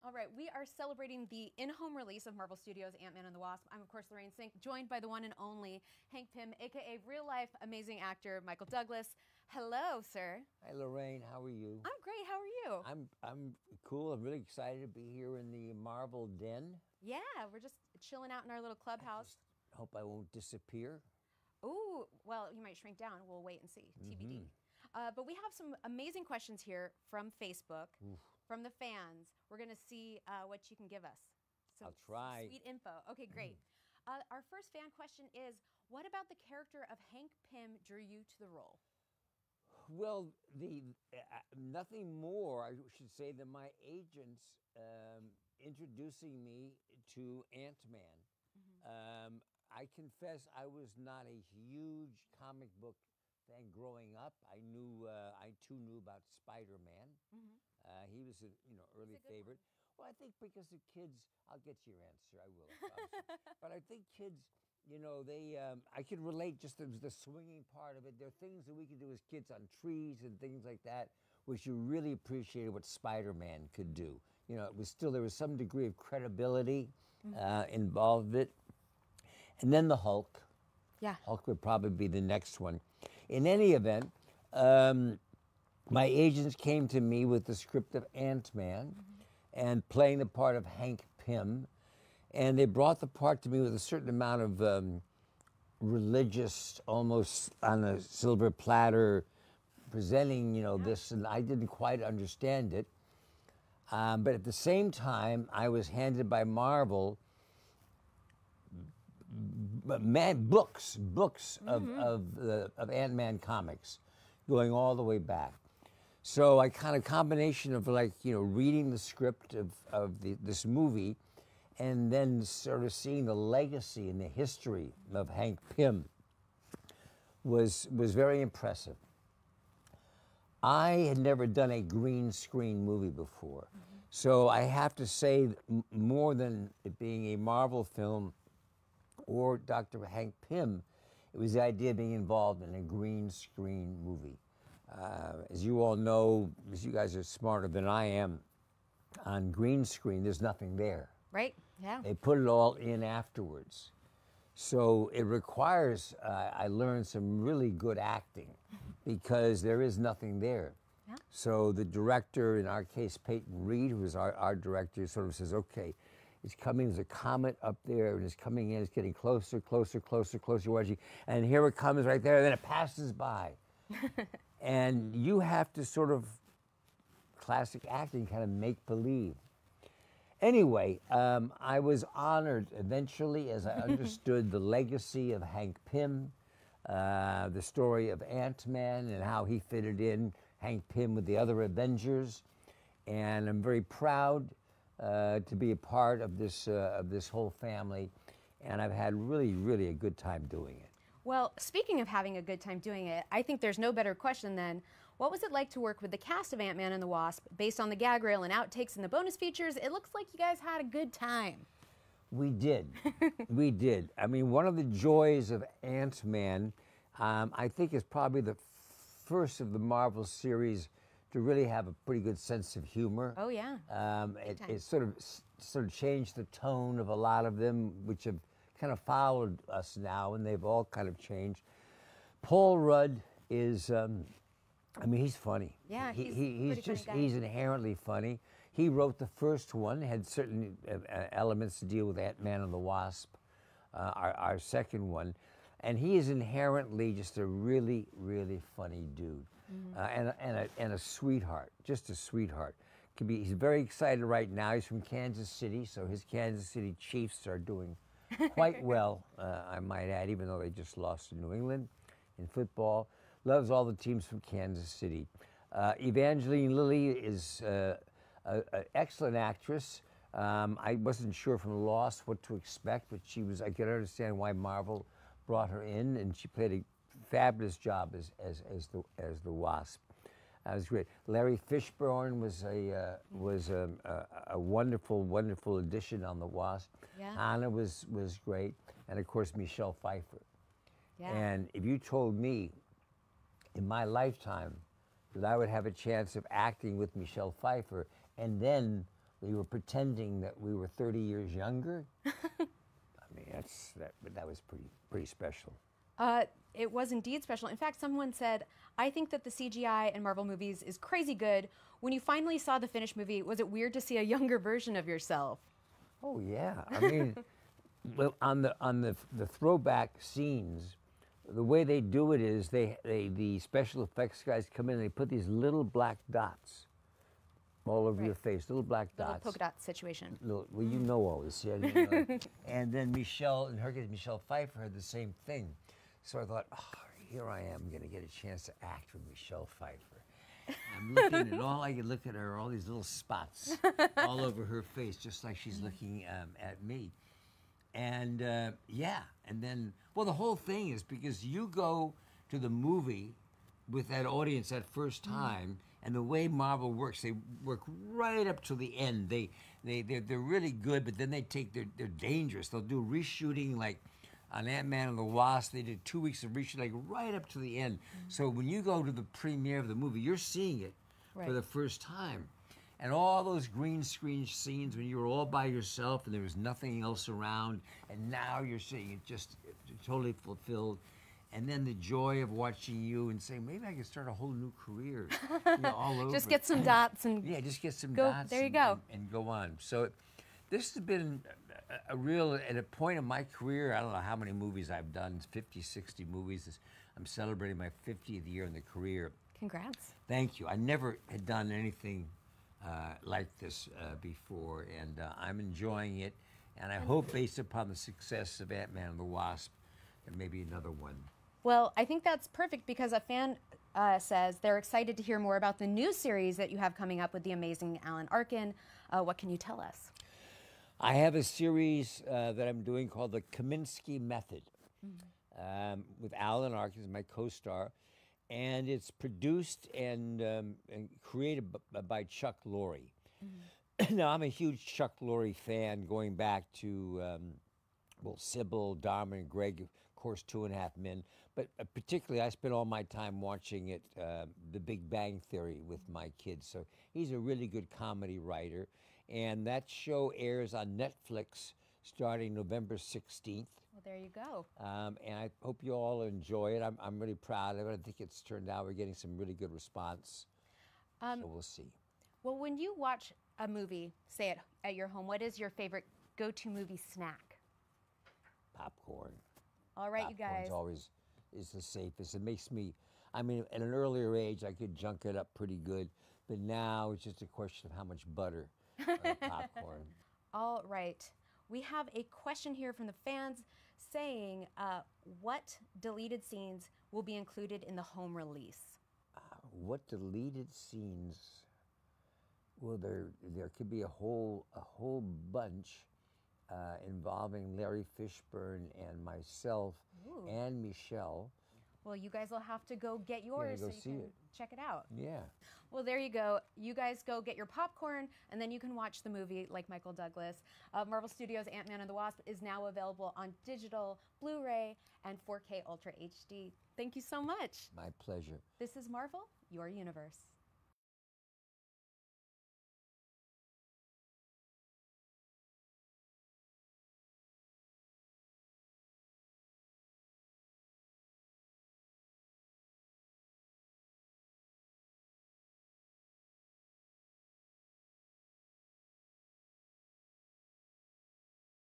All right, we are celebrating the in-home release of Marvel Studios' Ant-Man and the Wasp. I'm, of course, Lorraine Sink, joined by the one and only Hank Pym, a.k.a. real-life amazing actor Michael Douglas. Hello, sir. Hi, Lorraine. How are you? I'm great. How are you? I'm cool. I'm really excited to be here in the Marvel Den. Yeah, we're just chilling out in our little clubhouse. Hope I won't disappear. Ooh, well, you might shrink down. We'll wait and see. TBD. But we have some amazing questions here from Facebook, from the fans. We're going to see what you can give us. I'll try. Some sweet info. Okay, great. Our first fan question is, what about the character of Hank Pym drew you to the role? Well, nothing more, I should say, than my agents introducing me to Ant-Man. I confess I was not a huge comic book fan growing up. I too knew about Spider-Man. He was an early favorite. Well, I think because the kids, I'll get to your answer, I will. But I think kids, I can relate just to the swinging part of it. There are things that we could do as kids on trees and things like that, which you really appreciated what Spider-Man could do. There was some degree of credibility involved with it. And then the Hulk. Yeah. Hulk would probably be the next one. In any event, my agents came to me with the script of Ant-Man and playing the part of Hank Pym. And they brought the part to me with a certain amount of religious, almost on a silver platter, presenting, this, and I didn't quite understand it. But at the same time, I was handed by Marvel books of Ant-Man comics, going all the way back. So I kind of combination of reading the script of this movie, and then sort of seeing the legacy and the history of Hank Pym was very impressive. I had never done a green screen movie before, so I have to say, more than it being a Marvel film or Dr. Hank Pym, it was the idea of being involved in a green screen movie. As you all know, because you guys are smarter than I am, on green screen, there's nothing there. Right, yeah. They put it all in afterwards. So it requires, I learned some really good acting because there is nothing there. Yeah. So the director, in our case, Peyton Reed, who is our director, sort of says, okay, it's coming, there's a comet up there, and it's coming in, it's getting closer, closer, closer, closer, watching, and here it comes right there, and then it passes by. And you have to sort of, classic acting, kind of make believe. Anyway, I was honored eventually as I understood the legacy of Hank Pym, the story of Ant-Man and how he fitted in, Hank Pym with the other Avengers. And I'm very proud to be a part of this whole family. And I've had really, really a good time doing it. Well, speaking of having a good time doing it, I think there's no better question than, what was it like to work with the cast of Ant-Man and the Wasp? Based on the gag reel and outtakes and the bonus features, it looks like you guys had a good time. We did. We did. I mean, one of the joys of Ant-Man, I think, is probably the first of the Marvel series to really have a pretty good sense of humor. Oh, yeah. It sort of changed the tone of a lot of them, which have kind of followed us now, and they've all kind of changed. Paul Rudd is, he's funny. Yeah, he's inherently funny. He wrote the first one, had certain elements to deal with Ant-Man and the Wasp, our second one, and he is inherently just a really, really funny dude, and a sweetheart, just a sweetheart. He's very excited right now. He's from Kansas City, so his Kansas City Chiefs are doing quite well, I might add, even though they just lost to New England in football. Loves all the teams from Kansas City. Evangeline Lilly is an excellent actress. I wasn't sure from Lost what to expect, but I could understand why Marvel brought her in, and she played a fabulous job as the Wasp. That was great. Larry Fishburne was a wonderful, wonderful addition on the Wasp. Yeah. Anna was great, and of course Michelle Pfeiffer. Yeah. And if you told me in my lifetime that I would have a chance of acting with Michelle Pfeiffer and then we were pretending that we were 30 years younger. I mean, that was pretty special. It was indeed special. In fact, someone said, I think that the CGI in Marvel movies is crazy good. When you finally saw the finished movie, was it weird to see a younger version of yourself? Oh yeah, I mean, well, on the throwback scenes, the way they do it is the special effects guys come in and they put these little black dots all over your face, little black dots. Little polka dot situation. Well, you know all this, yeah. You know. And then Michelle, in her case, Michelle Pfeiffer had the same thing. So I thought, oh, here I am going to get a chance to act with Michelle Pfeiffer. I'm looking at all I could look at her, all these little spots all over her face, just like she's looking at me. And yeah, and then, well, the whole thing is because you go to the movie with that audience that first time, and the way Marvel works, they work right up to the end. They're really good, but then they're dangerous. They'll do reshooting like on Ant-Man and the Wasp. They did 2 weeks of reshooting, like right up to the end. So when you go to the premiere of the movie, you're seeing it for the first time. And all those green screen scenes when you were all by yourself and there was nothing else around, and now you're seeing it just totally fulfilled. And then the joy of watching you and saying, maybe I can start a whole new career, all over. Just get some dots and yeah, just get some dots. There you go. And go on. So this has been a real, at a point in my career, I don't know how many movies I've done, 50, 60 movies. I'm celebrating my 50th year in the career. Congrats. Thank you. I never had done anything like this before, and I'm enjoying it. And I hope, based upon the success of Ant-Man and the Wasp, there may be another one. Well, I think that's perfect because a fan says they're excited to hear more about the new series that you have coming up with the amazing Alan Arkin. What can you tell us? I have a series that I'm doing called The Kaminsky Method with Alan Arkin as my co-star. And it's produced and created by Chuck Lorre. Now, I'm a huge Chuck Lorre fan going back to, well, Sybil, Dharma, and Greg, of course, 2.5 Men. But particularly, I spent all my time watching it, The Big Bang Theory, with my kids. So he's a really good comedy writer. And that show airs on Netflix starting November 16th. Well, there you go. And I hope you all enjoy it. I'm really proud of it. I think it's turned out we're getting some really good response. So we'll see. Well, when you watch a movie, say at your home, what is your favorite go-to movie snack? Popcorn. All right, you guys. Popcorn's always is the safest. It makes me, I mean, at an earlier age, I could junk it up pretty good. But now it's just a question of how much butter on the popcorn. All right. We have a question here from the fans saying, what deleted scenes will be included in the home release? What deleted scenes? Well, there could be a whole bunch involving Larry Fishburne and myself and Michelle. Well, you guys will have to go get yours so you can check it out. Yeah. Well, there you go. You guys go get your popcorn, and then you can watch the movie like Michael Douglas. Marvel Studios' Ant-Man and the Wasp is now available on digital, Blu-ray, and 4K Ultra HD. Thank you so much. My pleasure. This is Marvel, your universe.